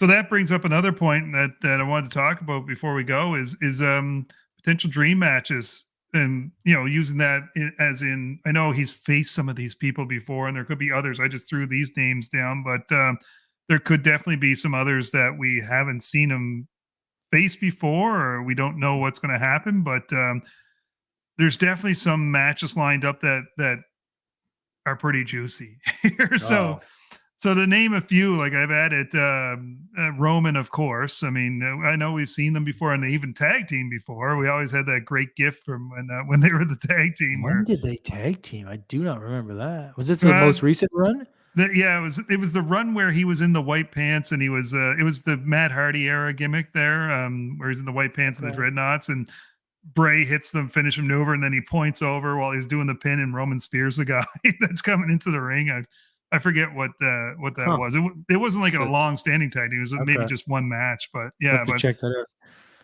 So that brings up another point that I wanted to talk about before we go is potential dream matches, and using that as in, I know he's faced some of these people before, and there could be others. I just threw these names down, but there could definitely be some others that we haven't seen him face before, or we don't know what's going to happen. But there's definitely some matches lined up that are pretty juicy here. So Oh, so to name a few, like I've added Roman, of course. I mean, I know we've seen them before, and they even tag team before. We always had that great gift from when they were the tag team. when Where did they tag team? I do not remember that. Was this the uh, most recent run? yeah, it was the run where he was in the white pants, and he was it was the Matt Hardy era gimmick there, where he's in the white pants and the Okay. dreadnoughts, and Bray hits the finish maneuver, and then he points over while he's doing the pin, and Roman spears the guy that's coming into the ring. I forget what that Huh. was. It wasn't like a So, long standing tag. It was maybe okay. just one match, but I yeah. have to But check that out.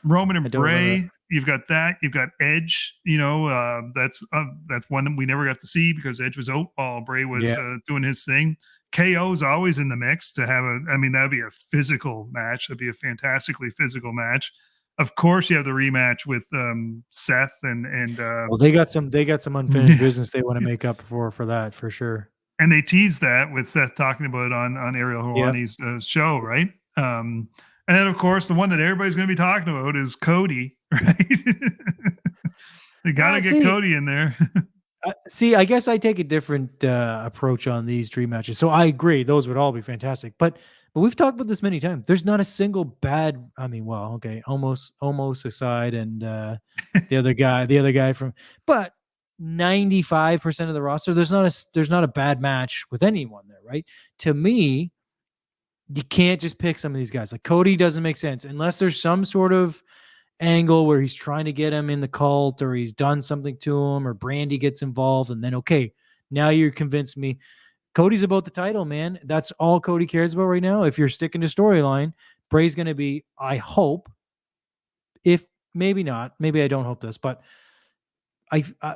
Roman I and don't remember Bray, you've got that. You've got Edge. That's one that we never got to see because Edge was out while Bray that. was Yeah. doing his thing. KO's always in the mix to have a. I mean, that'd be a physical match. That'd be a fantastically physical match. Of course, you have the rematch with Seth and Well, they got some unfinished business they want to make up for that for sure. and they teased that with Seth talking about it on Ariel Yeah. Helwani's show, right? And then, of course, the one that everybody's going to be talking about is Cody, right? They got to get See, Cody in there. I guess I take a different approach on these dream matches. So I agree, those would all be fantastic. But we've talked about this many times. There's not a single bad. I mean, well, okay, almost aside, and the other guy from, but 95% of the roster, there's not a bad match with anyone there, right? To me, you can't just pick some of these guys. Like Cody doesn't make sense unless there's some sort of angle where he's trying to get him in the cult or he's done something to him or Brandy gets involved. And then, okay, now you're convinced me. Cody's about the title, man. That's all Cody cares about right now. If you're sticking to storyline, Bray's going to be, I hope, if maybe not, maybe I don't hope this, but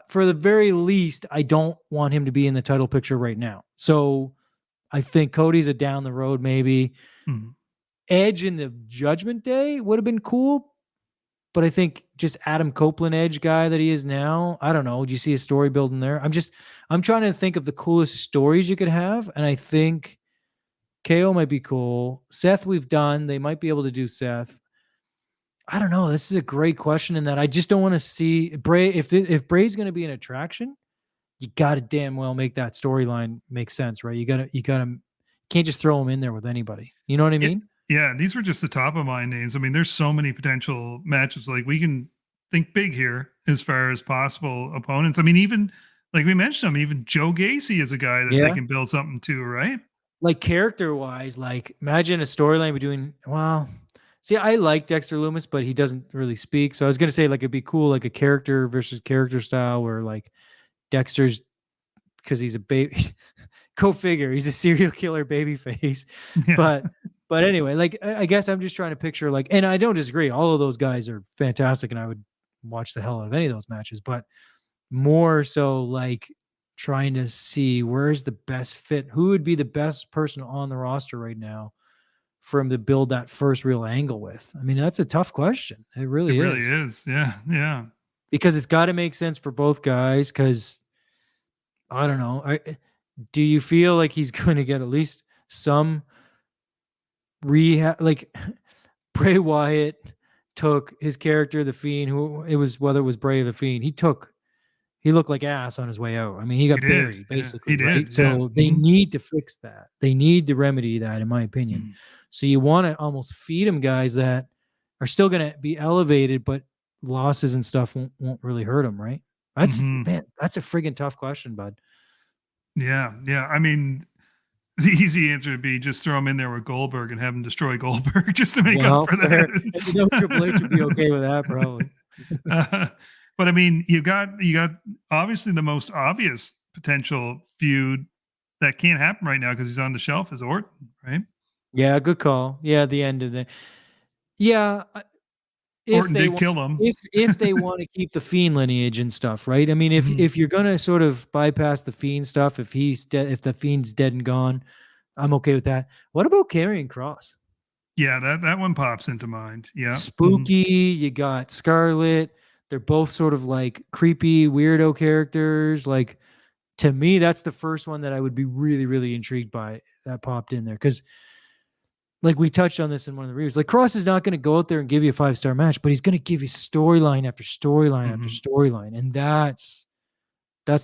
for the very least, I don't want him to be in the title picture right now. So I think Cody's a down the road, maybe. Mhm. Edge in the Judgment Day would have been cool, but I think just Adam Copeland Edge guy that he is now, I don't know. Do you see a story building there? I'm trying to think of the coolest stories you could have, and I think KO might be cool. Seth, we've done. They might be able to do Seth. I don't know. This is a great question in that I just don't want to see Bray. If Bray's going to be an attraction, you got to damn well make that storyline make sense, right? You can't just throw him in there with anybody. You know what I Yeah, mean? yeah. These were just the top of mind names. I mean, there's so many potential matches. Like we can think big here as far as possible opponents. I mean, even like we mentioned him, even Joe Gacy is a guy that they Yeah. can build something to, right? Like character wise, like imagine a storyline between, well, see, I like Dexter Loomis, but he doesn't really speak. So I was gonna say like it'd be cool, like a character versus character style where like Dexter's because he's a baby. Go figure, he's a serial killer baby face. Yeah. But anyway, like I guess I'm just trying to picture like, and I don't disagree. All of those guys are fantastic, and I would watch the hell out of any of those matches. But more so like trying to see where's the best fit, who would be the best person on the roster right now for him to build that first real angle with. I mean, that's a tough question. It It really really is. is. Yeah. Yeah. Because it's got to make sense for both guys. Because I don't know. Do you feel like he's going to get at least some rehab? Like Bray Wyatt took his character, the Fiend, who it was, whether it was Bray or the Fiend, he looked like ass on his way out. I mean, he He got did. buried Yeah. He basically, did. right? Yeah. So they Mhm. need to fix that. They need to remedy that, in my opinion. Mhm. So you want to almost feed him guys that are still going to be elevated, but losses and stuff won't really hurt him, right? That's Mhm. man, that's a friggin' tough question, bud. Yeah. Yeah. I mean, the easy answer would be just throw him in there with Goldberg and have him destroy Goldberg just to make up Well, for fair. And Triple H would be that. okay with that, probably. uh, but I mean, you got obviously the most obvious potential feud that can't happen right now because he's on the shelf is Orton, right? Yeah, good call. Yeah, the end of the yeah. If Orton they did want, kill him. if they want to keep the Fiend lineage and stuff, right? I mean, if Mhm. if you're gonna sort of bypass the Fiend stuff, if he's dead, if the Fiend's dead and gone, I'm okay with that. What about Karrion Cross? Yeah, that one pops into mind. Yeah. Spooky, you got Scarlet. They're both sort of like creepy, weirdo characters. Like, to me, that's the first one that I would be really, really intrigued by that popped in there. Because, like we touched on this in one of the reviews, like Cross is not going to go out there and give you a 5-star match, but he's going to give you storyline after storyline after Mhm. storyline, and that's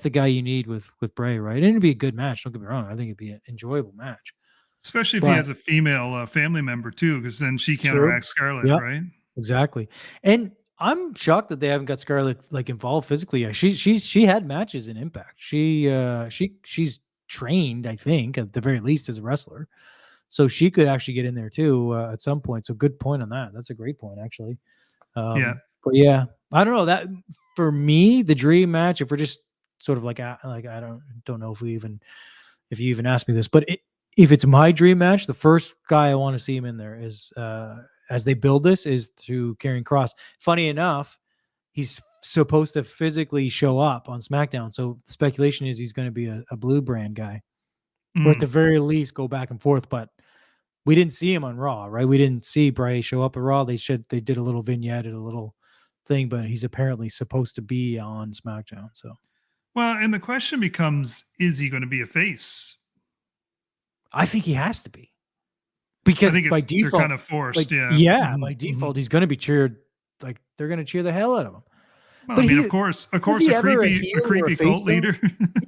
the guy you need with Bray, right? And it'd be a good match. Don't get me wrong. I think it'd be an enjoyable match. Especially if he But has a female family member too, because then she true. counteracts Scarlet, Yep. right? Exactly. And I'm shocked that they haven't got Scarlett like involved physically. Yeah, she had matches in Impact. She's trained, I think, at the very least as a wrestler. So she could actually get in there too at some point. So good point on that. That's a great point actually. Yeah. But yeah, I don't know that for me the dream match. If we're just sort of like I don't know if you even asked me this, but if it's my dream match, the first guy I want to see him in there is as they build this is through Karrion Kross. Funny enough, he's supposed to physically show up on SmackDown, so the speculation is he's going to be a blue brand guy, or at the Mm. very least go back and forth. But we didn't see him on Raw, right? We didn't see Bray show up at Raw. They did a little vignette, a little thing, but he's apparently supposed to be on SmackDown. So Well, and the question becomes, is he going to be a face? I think he has to be. I Because think by they're kind default, of forced. like, Yeah. yeah, Hmm. by Hmm. default, he's gonna be cheered, like, they're gonna cheer the hell out of him. Well, I But mean, he of was course, he ever a a heel or a creepy face cult though? leader.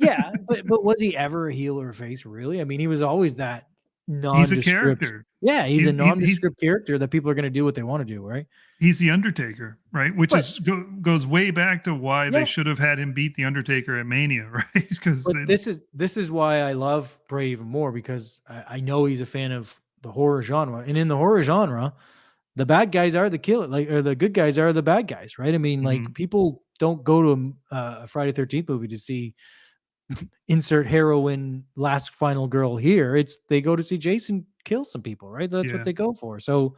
Yeah, but was he ever a heel or a face, really? I mean, he was always that He's a nondescript. character. Yeah, he's a He's nondescript character that people are gonna do what they wanna do, right? he's the Undertaker, right? Which Right. is goes way back to why they Yeah, should have had him beat the Undertaker at Mania, right? Because but this is why I love Bray even more because I know he's a fan of the horror genre, and in the horror genre, the bad guys are the killer, like, or the good guys are the bad guys, right? I mean, like, people don't go to a Friday 13th movie to see insert heroine last final girl here. It's they go to see Jason kill some people, right? That's what yeah, they go for. So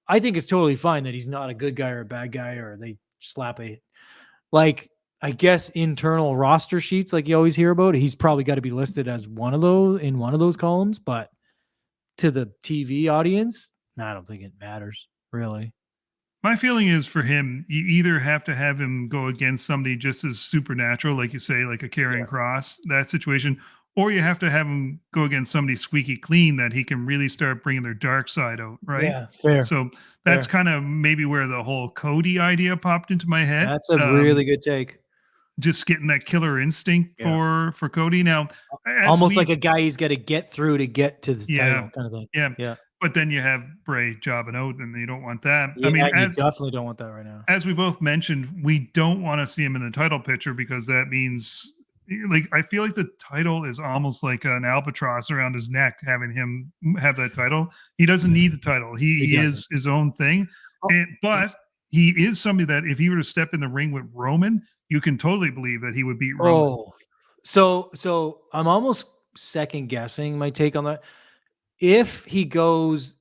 I think it's totally fine that he's not a good guy or a bad guy, or they slap a like I guess internal roster sheets like you always hear about. He's probably got to be listed as one of those in one of those columns, but to the TV audience, I don't think it matters really. my feeling is for him, you either have to have him go against somebody just as supernatural, like you say, like a Yeah. Karrion Cross, that situation, or you have to have him go against somebody squeaky clean that he can really start bringing their dark side out, right? Yeah, fair, So that's fair. kind of maybe where the whole Cody idea popped into my head. That's a really good take. Just getting that killer instinct Yeah. for Cody. Now, as Almost like we a guy he's got to get through to get to the yeah, title kind of thing. yeah, Yeah. but then you have Bray jobbing out, and you don't want that. I Yeah, mean, you definitely don't want that right now. as we both mentioned, we don't want to see him in the title picture because that means like I feel like the title is almost like an albatross around his neck having him have that title. He doesn't need the title. He He doesn't. is his own thing. Oh, But he is somebody that if he were to step in the ring with Roman, you can totally believe that he would beat Roman. oh. So I'm almost second guessing my take on that. If he goes,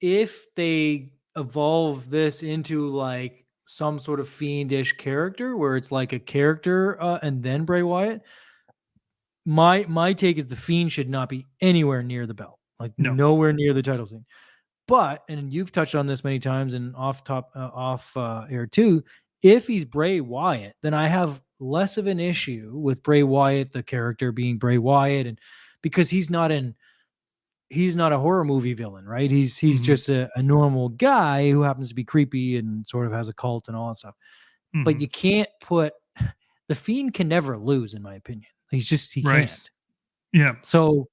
if they evolve this into like some sort of fiendish character where it's like a character and then Bray Wyatt, my take is the Fiend should not be anywhere near the belt, like No. nowhere near the title scene. But and you've touched on this many times and off air too. If he's Bray Wyatt, then I have less of an issue with Bray Wyatt, the character being Bray Wyatt, and because he's not a horror movie villain, right? He's Mhm. just a normal guy who happens to be creepy and sort of has a cult and all that stuff. But Mhm. you can't put the Fiend can never lose, in my opinion. He Right. can't. Yeah. So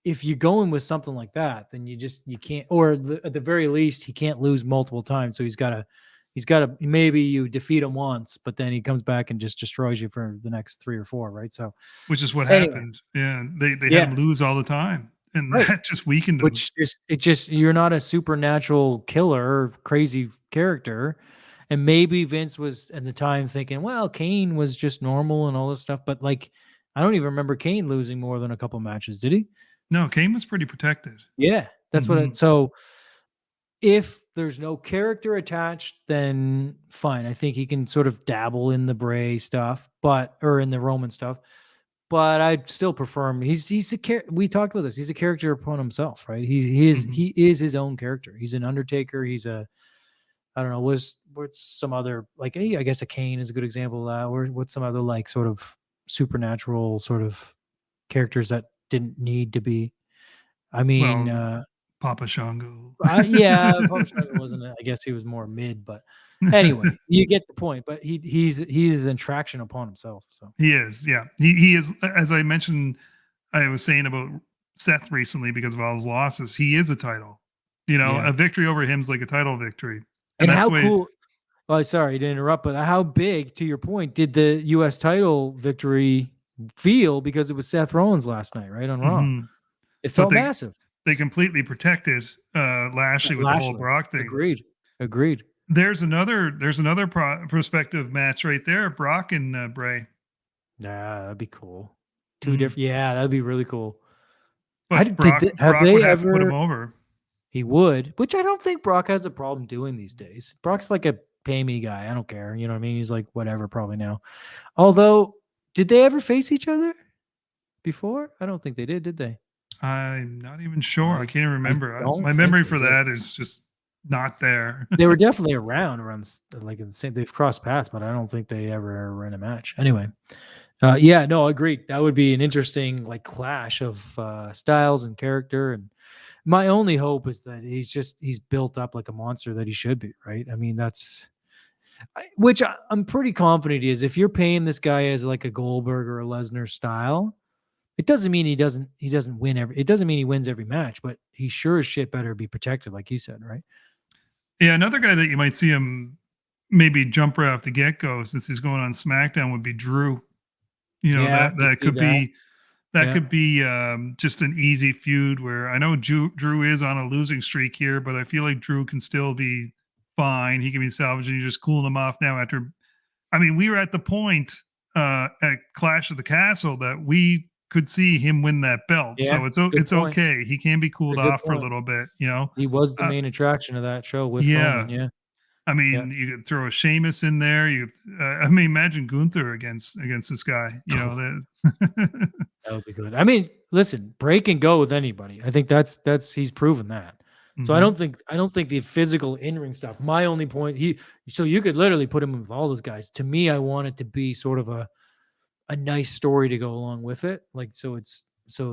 if you're going with something like that, then you can't, or at the very least, he can't lose multiple times. So he's got to maybe you defeat him once, but then he comes back and just destroys you for the next three or four, right? So Which is what anyway, happened. Yeah. They had yeah, him lose all the time, and right. that just weakened him. Which just you're not a supernatural killer or crazy character. And maybe Vince was at the time thinking, well, Kane was just normal and all this stuff. But like, I don't even remember Kane losing more than a couple matches, did he? No, Kane was pretty protected. Yeah, that's what. Mhm. So if there's no character attached, then fine. I think he can sort of dabble in the Bray stuff, or in the Roman stuff. but I still prefer him. We talked about this. He's a character upon himself, right? Mhm. He is his own character. He's an Undertaker. He's a I don't know. What's some other like? I guess a Kane is a good example of that. Or what's some other like sort of supernatural sort of characters that didn't need to be. I mean, Well, Papa Shango. yeah, Papa Shango wasn't. I guess he was more mid, but anyway, you get the point. But he's an attraction upon himself. So He is, yeah. He is, as I mentioned, I was saying about Seth recently because of all his losses. He is a title. You know, yeah, a victory over him is like a title victory, and and that's how the way. cool. Oh, sorry to interrupt, but how big, to your point, did the U.S. title victory feel because it was Seth Rollins last night, right on Raw? Mhm. It But felt massive. they completely protected Lashley with the whole Lashley, Brock thing. agreed, agreed. There's another prospective match right there, Brock and Bray. Yeah, that'd be cool. Two Mhm. different. Yeah, that'd be really cool. But Have Brock would they have to put him ever? over. He would, which I don't think Brock has a problem doing these days. Brock's like a pay me guy. I don't care. You know what I mean? He's like whatever, probably now. Although, did they ever face each other before? I don't think they did they? I'm not even sure. I I can't even I remember. don't My think memory they for did. that is just not there. They were definitely around like in the same. They've crossed paths, but I don't think they ever were in a match. Anyway, yeah, no, agreed. That would be an interesting like clash of styles and character. And my only hope is that he's built up like a monster that he should be. Right? I mean, I'm pretty confident he is. If you're paying this guy as like a Goldberg or a Lesnar style, it doesn't mean he doesn't win every. It doesn't mean he wins every match, but he sure as shit better be protected, like you said, right? Yeah, another guy that you might see him maybe jump right off the get go since he's going on SmackDown would be Drew. You know Yeah, you that see could that. be that Yeah. could be just an easy feud where I know Drew is on a losing streak here, but I feel like Drew can still be fine. He can be salvaged, and you're just cooling him off now after. I mean, we were at the point at Clash of the Castle that we could see him win that belt, Yeah, so good it's point. okay. He can be It's cooled a good off for a point. little bit, you know. He was the Uh, main attraction of that show with yeah, Roman, yeah, I yeah. mean, you could throw a Sheamus in there. I mean, imagine Gunther against this guy. You know that. That would be good. I mean, listen, Bray can go with anybody. I think that's he's proven that. So Hmm. I don't think the physical in-ring stuff. My only point, so you could literally put him with all those guys. To me, I want it to be sort of a nice story to go along with it. Like so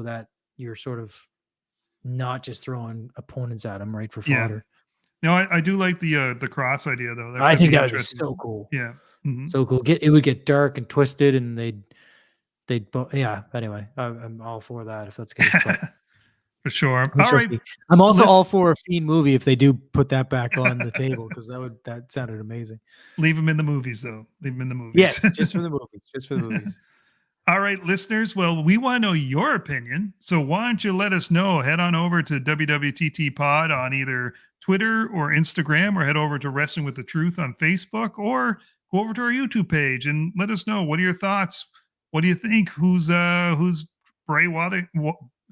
that you're sort of not just throwing opponents at him, right, for Yeah. fodder. No, I do like the cross idea though. That I could think be that would be interesting. so cool. Yeah. Hmm. So cool. It would get dark and twisted, and they'd both. Yeah. Anyway, I'm all for that if that's the case. But For sure. we All shall right. see. I'm also all Listen, for a Fiend movie if they do put that back on the table because that sounded amazing. leave them in the movies though. Leave them in the movies. Yes, just for the movies. Just for the movies. All right, listeners. Well, we want to know your opinion. So why don't you let us know? Head on over to WWTT Pod on either Twitter or Instagram, or head over to Wrestling with the Truth on Facebook, or go over to our YouTube page and let us know. What are your thoughts? What do you think? Who's Bray Wyatt?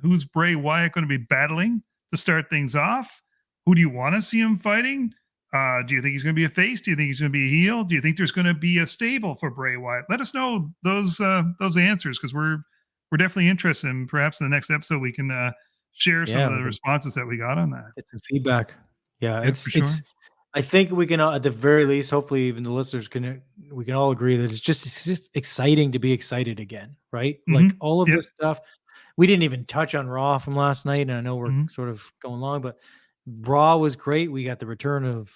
Who's Bray Wyatt going to be battling to start things off? Who do you want to see him fighting? Do you think he's going to be a face? Do you think he's going to be a heel? Do you think there's going to be a stable for Bray Wyatt? Let us know those answers because we're definitely interested. And perhaps in the next episode we can share some Yeah, of we the can responses that we got on that. get some feedback. Yeah, Yeah, for it's. sure. I think we can at the very least, hopefully, even the listeners can we can all agree that it's just exciting to be excited again, right? Hmm. Like all of Yep. this stuff. We didn't even touch on Raw from last night, and I know we're Hmm. sort of going long, but Raw was great. We got the return of